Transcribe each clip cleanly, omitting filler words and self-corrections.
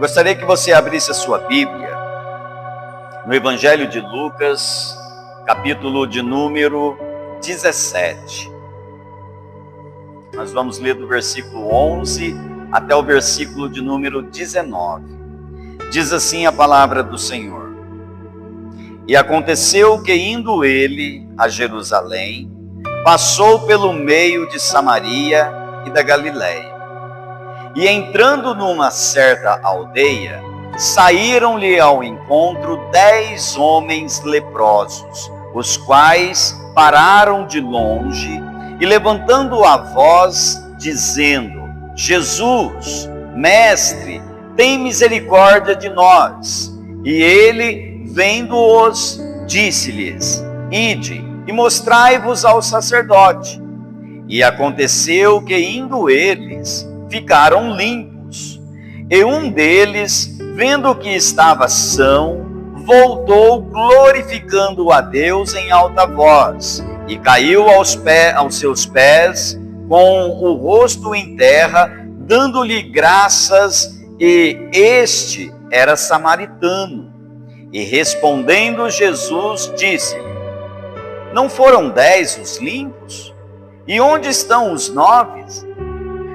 Gostaria que você abrisse a sua Bíblia no Evangelho de Lucas, capítulo de número 17. Nós vamos ler do versículo 11 até o versículo de número 19. Diz assim a palavra do Senhor: E aconteceu que, indo ele a Jerusalém, passou pelo meio de Samaria e da Galileia. E entrando numa certa aldeia, saíram-lhe ao encontro 10 homens leprosos, os quais pararam de longe e, levantando a voz, dizendo: Jesus, Mestre, tem misericórdia de nós. E ele, vendo-os, disse-lhes: Ide e mostrai-vos ao sacerdote. E aconteceu que, indo eles, ficaram limpos. E um deles, vendo que estava são, voltou glorificando a Deus em alta voz, e caiu aos seus pés, com o rosto em terra, dando-lhe graças, e este era samaritano. E respondendo Jesus, disse-lhe: Não foram 10 os limpos? E onde estão os 9?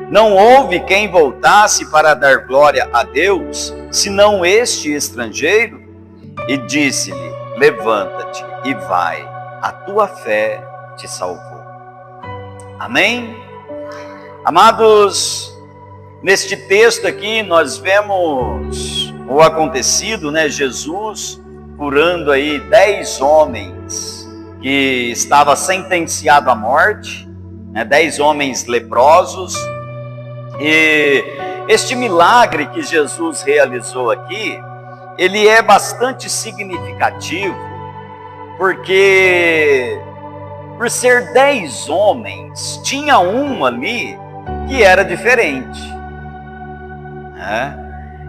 Não houve quem voltasse para dar glória a Deus, senão este estrangeiro? E disse-lhe: Levanta-te e vai, a tua fé te salvou. Amém? Amados, neste texto aqui nós vemos o acontecido, Jesus curando aí 10 homens que estavam sentenciados à morte, 10 homens leprosos. E este milagre que Jesus realizou aqui, ele é bastante significativo, porque por ser 10 homens, tinha um ali que era diferente.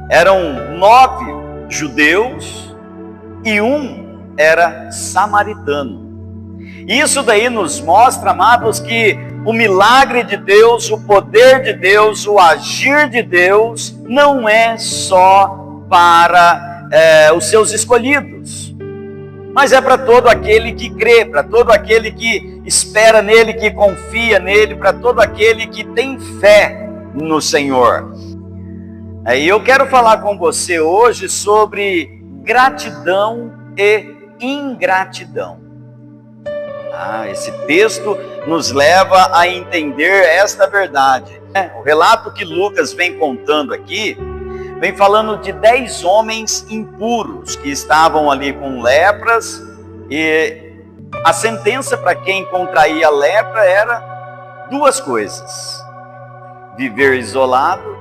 Eram 9 judeus e um era samaritano. Isso daí nos mostra, amados, que o milagre de Deus, o poder de Deus, o agir de Deus, não é só para os seus escolhidos, mas é para todo aquele que crê, para todo aquele que espera nele, que confia nele, para todo aquele que tem fé no Senhor. E eu quero falar com você hoje sobre gratidão e ingratidão. Esse texto nos leva a entender esta verdade. O relato que Lucas vem contando aqui, vem falando de 10 homens impuros que estavam ali com lepras, e a sentença para quem contraía lepra era 2 coisas: viver isolado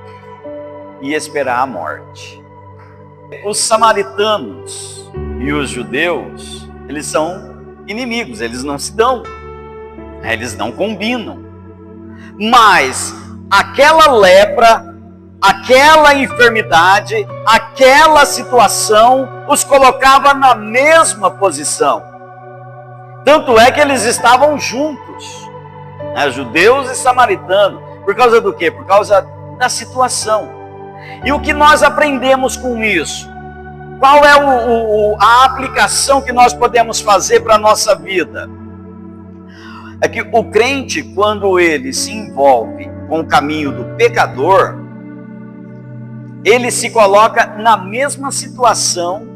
e esperar a morte. Os samaritanos e os judeus, eles são inimigos, eles não se dão, eles não combinam. Mas aquela lepra, aquela enfermidade, aquela situação os colocava na mesma posição. Tanto é que eles estavam juntos, judeus e samaritanos. Por causa do quê? Por causa da situação. E o que nós aprendemos com isso? Qual é a aplicação que nós podemos fazer para a nossa vida? É que o crente, quando ele se envolve com o caminho do pecador, ele se coloca na mesma situação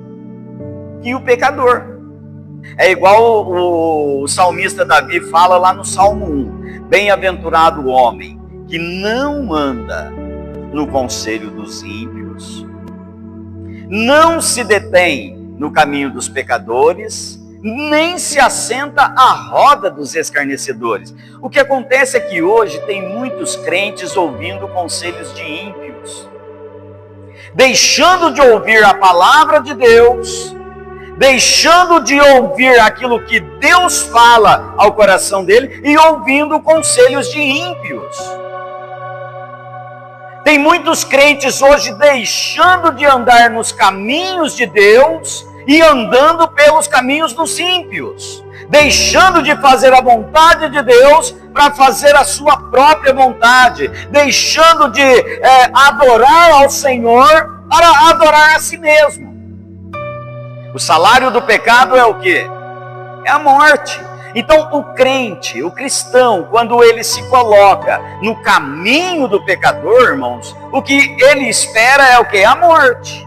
que o pecador. É igual o salmista Davi fala lá no Salmo 1. Bem-aventurado o homem que não anda no conselho dos ímpios, não se detém no caminho dos pecadores, nem se assenta à roda dos escarnecedores. O que acontece é que hoje tem muitos crentes ouvindo conselhos de ímpios, deixando de ouvir a palavra de Deus, deixando de ouvir aquilo que Deus fala ao coração dele e ouvindo conselhos de ímpios. Tem muitos crentes hoje deixando de andar nos caminhos de Deus e andando pelos caminhos dos ímpios, deixando de fazer a vontade de Deus para fazer a sua própria vontade, deixando de adorar ao Senhor para adorar a si mesmo. O salário do pecado é o quê? É a morte. Então o crente, o cristão, quando ele se coloca no caminho do pecador, irmãos, o que ele espera é o quê? A morte.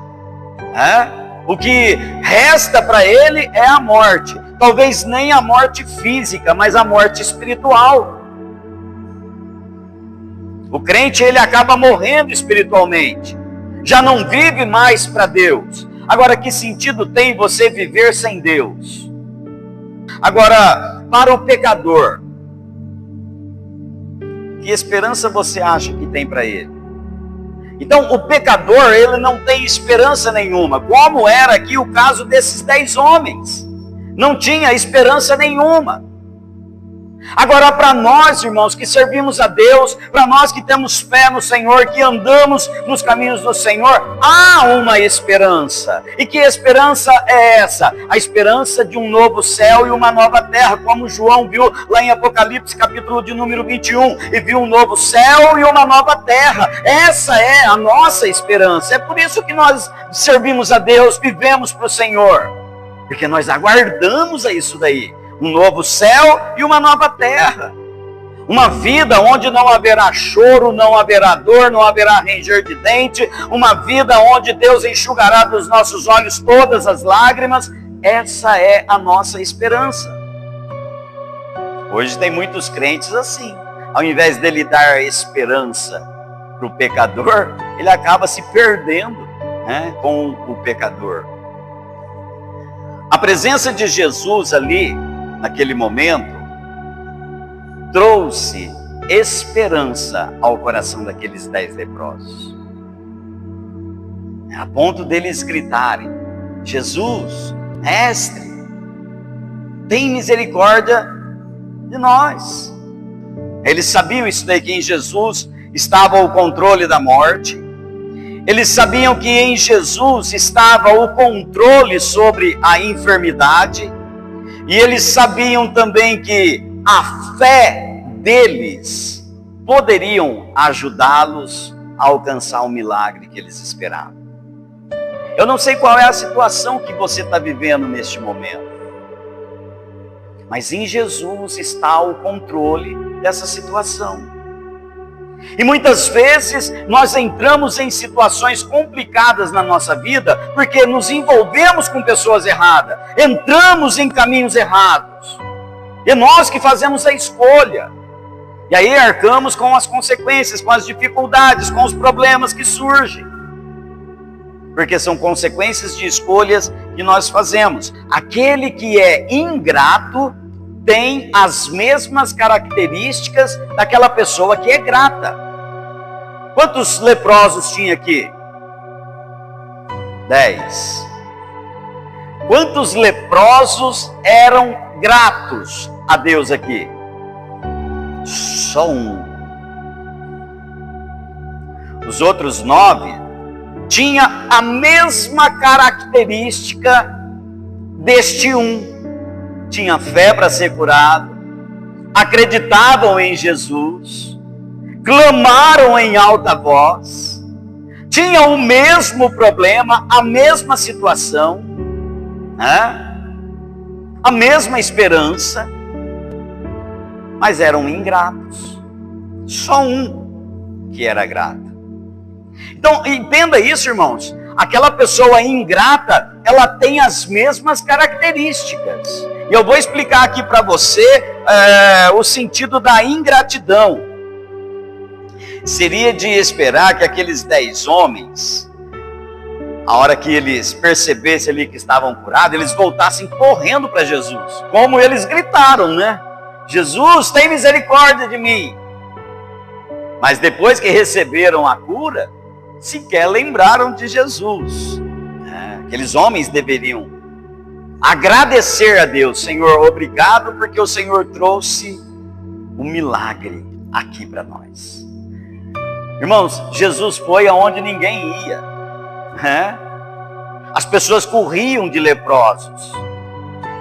O que resta para ele é a morte. Talvez nem a morte física, mas a morte espiritual. O crente, ele acaba morrendo espiritualmente. Já não vive mais para Deus. Agora, que sentido tem você viver sem Deus? Agora, para o pecador, que esperança você acha que tem para ele? Então, o pecador, ele não tem esperança nenhuma, como era aqui o caso desses 10 homens. Não tinha esperança nenhuma. Agora, para nós, irmãos, que servimos a Deus, para nós que temos fé no Senhor, que andamos nos caminhos do Senhor, há uma esperança. E que esperança é essa? A esperança de um novo céu e uma nova terra, como João viu lá em Apocalipse, capítulo de número 21, e viu um novo céu e uma nova terra. Essa é a nossa esperança. É por isso que nós servimos a Deus, vivemos para o Senhor, porque nós aguardamos a isso daí. Um novo céu e uma nova terra. Uma vida onde não haverá choro, não haverá dor, não haverá ranger de dente. Uma vida onde Deus enxugará dos nossos olhos todas as lágrimas. Essa é a nossa esperança. Hoje tem muitos crentes assim. Ao invés dele dar esperança para o pecador, ele acaba se perdendo, com o pecador. A presença de Jesus ali, naquele momento, trouxe esperança ao coração daqueles 10 leprosos. A ponto deles gritarem: Jesus, mestre, tem misericórdia de nós. Eles sabiam isso daí, que em Jesus estava o controle da morte. Eles sabiam que em Jesus estava o controle sobre a enfermidade. E eles sabiam também que a fé deles poderiam ajudá-los a alcançar o milagre que eles esperavam. Eu não sei qual é a situação que você está vivendo neste momento, mas em Jesus está o controle dessa situação. E muitas vezes nós entramos em situações complicadas na nossa vida porque nos envolvemos com pessoas erradas, entramos em caminhos errados. E nós que fazemos a escolha. E aí arcamos com as consequências, com as dificuldades, com os problemas que surgem. Porque são consequências de escolhas que nós fazemos. Aquele que é ingrato tem as mesmas características daquela pessoa que é grata. Quantos leprosos tinha aqui? 10. Quantos leprosos eram gratos a Deus aqui? Só um. Os outros 9 tinham a mesma característica deste um. Tinha fé para ser curado, acreditavam em Jesus, clamaram em alta voz, tinham o mesmo problema, a mesma situação, a mesma esperança, mas eram ingratos. Só um que era grato. Então, entenda isso, irmãos. Aquela pessoa ingrata, ela tem as mesmas características. E eu vou explicar aqui para você o sentido da ingratidão. Seria de esperar que aqueles 10 homens, a hora que eles percebessem ali que estavam curados, eles voltassem correndo para Jesus. Como eles gritaram, né? Jesus, tem misericórdia de mim. Mas depois que receberam a cura, sequer lembraram de Jesus. Aqueles homens deveriam agradecer a Deus. Senhor, obrigado porque o Senhor trouxe um milagre aqui para nós. Irmãos, Jesus foi aonde ninguém ia. As pessoas corriam de leprosos.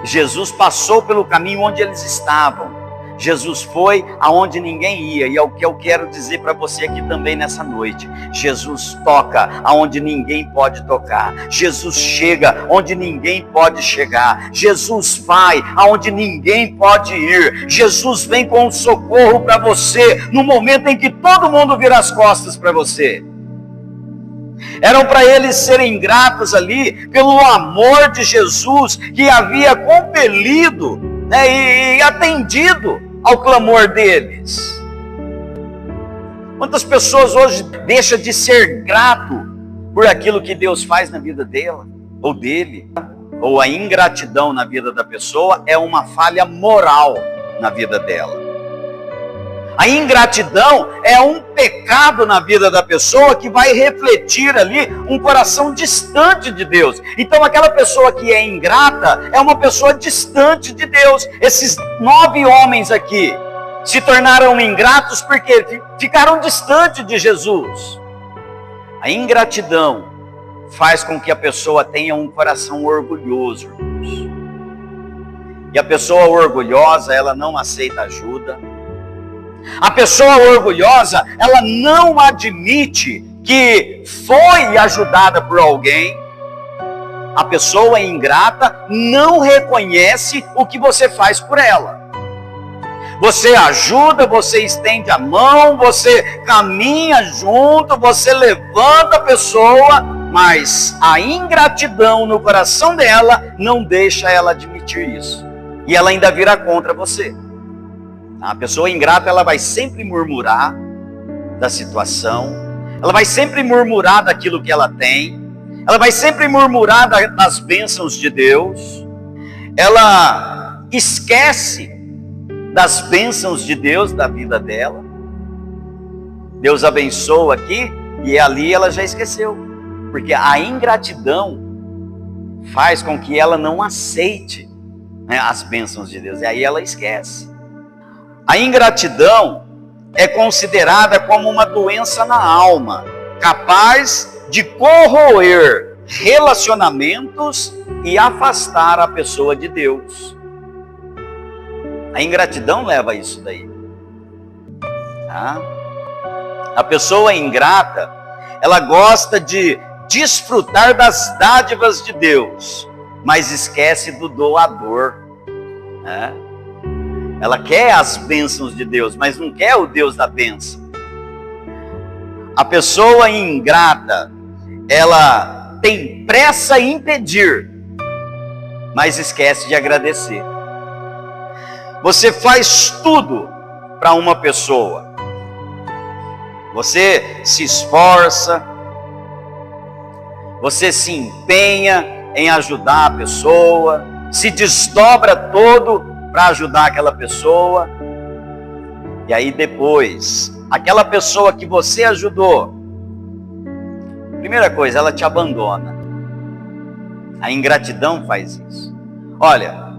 Jesus passou pelo caminho onde eles estavam. Jesus foi aonde ninguém ia, e é o que eu quero dizer para você aqui também nessa noite. Jesus toca aonde ninguém pode tocar. Jesus chega onde ninguém pode chegar. Jesus vai aonde ninguém pode ir. Jesus vem com um socorro para você no momento em que todo mundo vira as costas para você. Eram para eles serem gratos ali pelo amor de Jesus que havia compelido, né, e atendido ao clamor deles. Quantas pessoas hoje deixam de ser grato por aquilo que Deus faz na vida dela, ou dele? Ou a ingratidão na vida da pessoa é uma falha moral na vida dela. A ingratidão é um pecado na vida da pessoa que vai refletir ali um coração distante de Deus. Então aquela pessoa que é ingrata é uma pessoa distante de Deus. Esses 9 homens aqui se tornaram ingratos porque ficaram distantes de Jesus. A ingratidão faz com que a pessoa tenha um coração orgulhoso. E a pessoa orgulhosa, ela não aceita ajuda. A pessoa orgulhosa, ela não admite que foi ajudada por alguém. A pessoa ingrata não reconhece o que você faz por ela. Você ajuda, você estende a mão, você caminha junto, você levanta a pessoa, mas a ingratidão no coração dela não deixa ela admitir isso. E ela ainda vira contra você. A pessoa ingrata, ela vai sempre murmurar da situação, ela vai sempre murmurar daquilo que ela tem, ela vai sempre murmurar das bênçãos de Deus, ela esquece das bênçãos de Deus da vida dela. Deus abençoa aqui e ali ela já esqueceu, porque a ingratidão faz com que ela não aceite, né, as bênçãos de Deus, e aí ela esquece. A ingratidão é considerada como uma doença na alma, capaz de corroer relacionamentos e afastar a pessoa de Deus. A ingratidão leva a isso daí. Tá? A pessoa ingrata, ela gosta de desfrutar das dádivas de Deus, mas esquece do doador, né? Ela quer as bênçãos de Deus, mas não quer o Deus da bênção. A pessoa ingrata, ela tem pressa em pedir, mas esquece de agradecer. Você faz tudo para uma pessoa. Você se esforça, você se empenha em ajudar a pessoa, se desdobra todo para ajudar aquela pessoa, e aí depois, aquela pessoa que você ajudou, primeira coisa, ela te abandona. A ingratidão faz isso. Olha,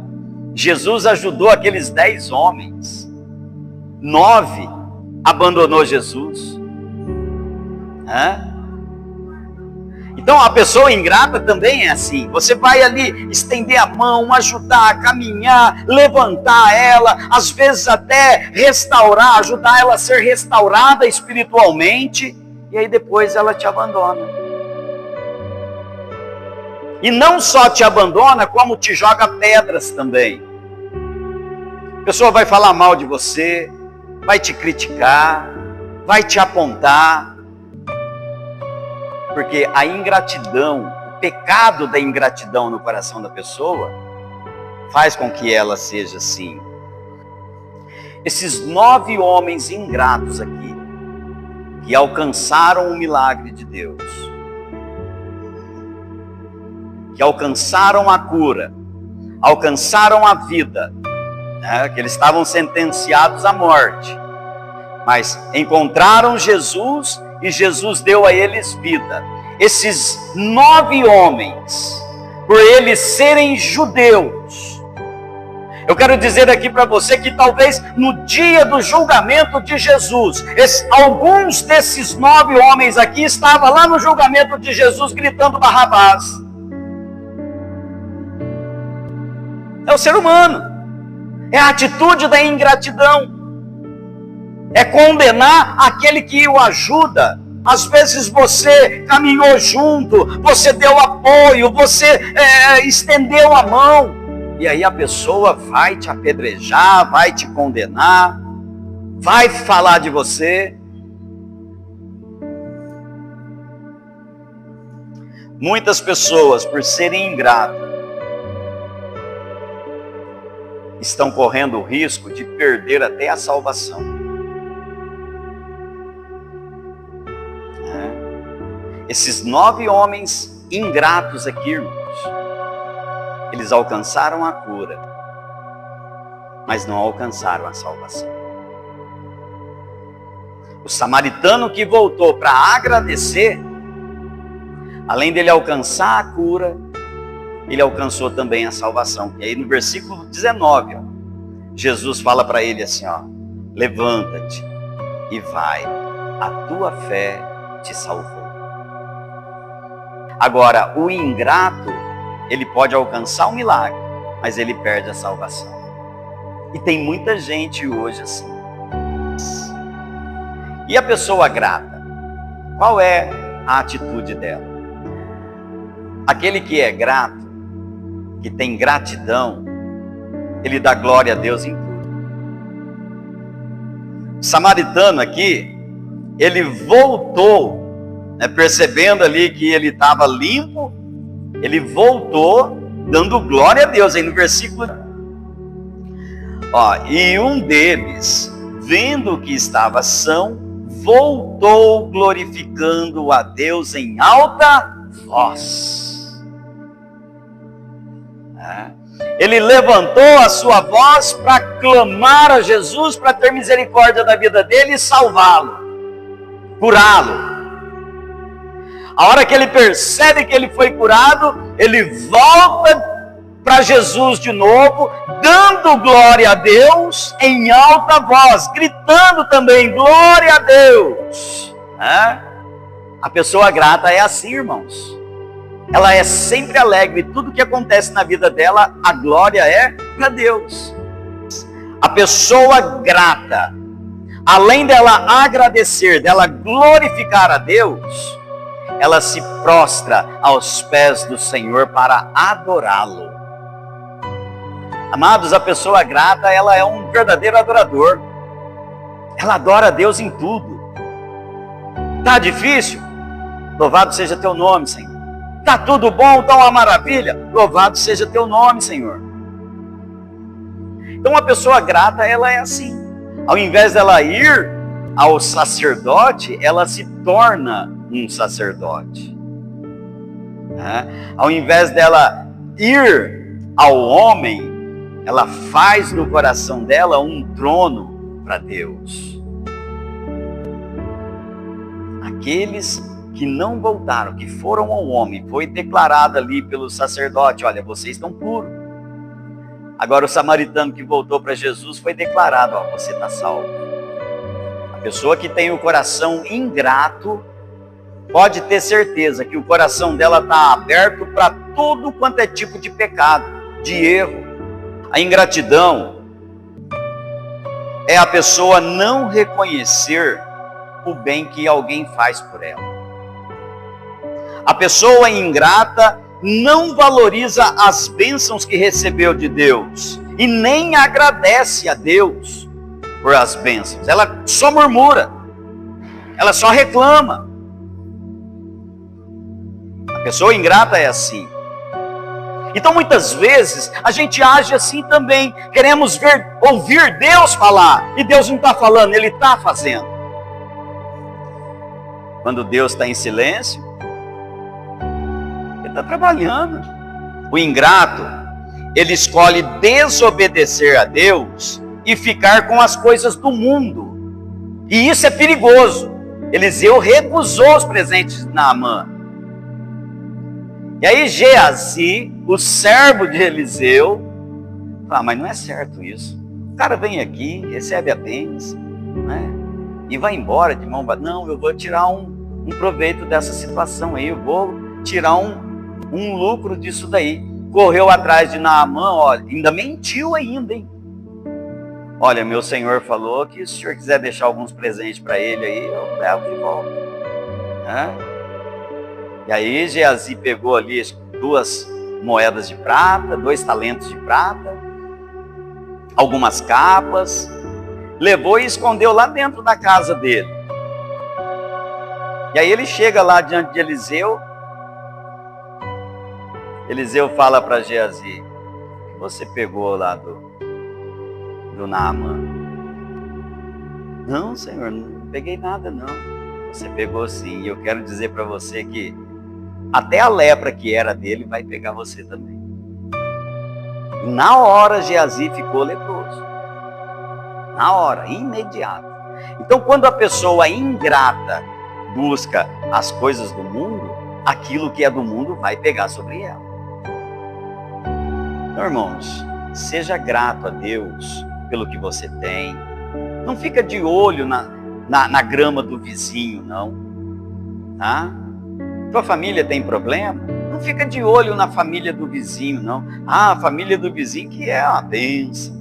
Jesus ajudou aqueles 10 homens, 9 abandonou Jesus. Então a pessoa ingrata também é assim. Você vai ali estender a mão, ajudar, caminhar, levantar ela, às vezes até restaurar, ajudar ela a ser restaurada espiritualmente, e aí depois ela te abandona. E não só te abandona, como te joga pedras também. A pessoa vai falar mal de você, vai te criticar, vai te apontar. Porque a ingratidão, o pecado da ingratidão no coração da pessoa, faz com que ela seja assim. Esses 9 homens ingratos aqui, que alcançaram o milagre de Deus, que alcançaram a cura, alcançaram a vida, né, que eles estavam sentenciados à morte, mas encontraram Jesus e Jesus deu a eles vida. Esses 9 homens, por eles serem judeus, eu quero dizer aqui para você que talvez no dia do julgamento de Jesus, alguns desses 9 homens aqui estavam lá no julgamento de Jesus gritando Barrabás. É o ser humano. É a atitude da ingratidão. É condenar aquele que o ajuda. Às vezes você caminhou junto, você deu apoio, você estendeu a mão. E aí a pessoa vai te apedrejar, vai te condenar, vai falar de você. Muitas pessoas, por serem ingratas, estão correndo o risco de perder até a salvação. Esses 9 homens ingratos aqui, irmãos, eles alcançaram a cura, mas não alcançaram a salvação. O samaritano que voltou para agradecer, além dele alcançar a cura, ele alcançou também a salvação. E aí no versículo 19, Jesus fala para ele assim, levanta-te e vai, a tua fé te salvou. Agora, o ingrato, ele pode alcançar o milagre, mas ele perde a salvação. E tem muita gente hoje assim. E a pessoa grata, qual é a atitude dela? Aquele que é grato, que tem gratidão, ele dá glória a Deus em tudo. O samaritano aqui, ele voltou, percebendo ali que ele estava limpo, ele voltou dando glória a Deus. Aí no versículo, e um deles, vendo que estava são, voltou glorificando a Deus em alta voz. Ele levantou a sua voz para clamar a Jesus, para ter misericórdia da vida dele e salvá-lo, curá-lo. A hora que ele percebe que ele foi curado, ele volta para Jesus de novo, dando glória a Deus em alta voz, gritando também, glória a Deus. A pessoa grata é assim, irmãos. Ela é sempre alegre, tudo que acontece na vida dela, a glória é para Deus. A pessoa grata, além dela agradecer, dela glorificar a Deus, ela se prostra aos pés do Senhor para adorá-lo. Amados, a pessoa grata, ela é um verdadeiro adorador. Ela adora a Deus em tudo. Tá difícil? Louvado seja teu nome, Senhor. Tá tudo bom, tá uma maravilha? Louvado seja teu nome, Senhor. Então a pessoa grata, ela é assim. Ao invés dela ir ao sacerdote, ela se torna um sacerdote. Ao invés dela ir ao homem, ela faz no coração dela um trono para Deus. Aqueles que não voltaram, que foram ao homem, foi declarado ali pelo sacerdote, olha, vocês estão puros. Agora o samaritano que voltou para Jesus foi declarado, você está salvo. A pessoa que tem o coração ingrato, pode ter certeza que o coração dela está aberto para tudo quanto é tipo de pecado, de erro. A ingratidão é a pessoa não reconhecer o bem que alguém faz por ela. A pessoa ingrata não valoriza as bênçãos que recebeu de Deus e nem agradece a Deus por as bênçãos. Ela só murmura, ela só reclama. A pessoa ingrata é assim. Então muitas vezes a gente age assim também. Queremos ouvir Deus falar e Deus não está falando, Ele está fazendo. Quando Deus está em silêncio, está trabalhando. O ingrato, ele escolhe desobedecer a Deus e ficar com as coisas do mundo. E isso é perigoso. Eliseu recusou os presentes de Naamã. E aí Geazi, o servo de Eliseu, fala, mas não é certo isso. O cara vem aqui, recebe a bênção, e vai embora de mão. Não, eu vou tirar um proveito dessa situação aí, eu vou tirar um lucro disso daí. Correu atrás de Naamã, olha, ainda mentiu ainda, hein? olha, meu senhor falou que se o senhor quiser deixar alguns presentes para ele aí, eu levo de volta. E aí Geazi pegou ali 2 moedas de prata, 2 talentos de prata, algumas capas, levou e escondeu lá dentro da casa dele. E aí ele chega lá diante de Eliseu. Eliseu fala para Geazi: você pegou lá do Naamã? Não, senhor, não peguei nada não. Você pegou sim, e eu quero dizer para você que até a lepra que era dele vai pegar você também. E na hora Geazi ficou leproso. Na hora, imediato. Então quando a pessoa ingrata busca as coisas do mundo, aquilo que é do mundo vai pegar sobre ela. Então, irmãos, seja grato a Deus pelo que você tem. Não fica de olho na grama do vizinho, não. Tá? Tua família tem problema? Não fica de olho na família do vizinho, não. Ah, a família do vizinho que é uma bênção.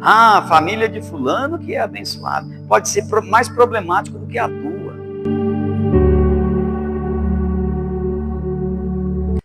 Ah, a família de fulano que é abençoada. Pode ser mais problemático do que a tua.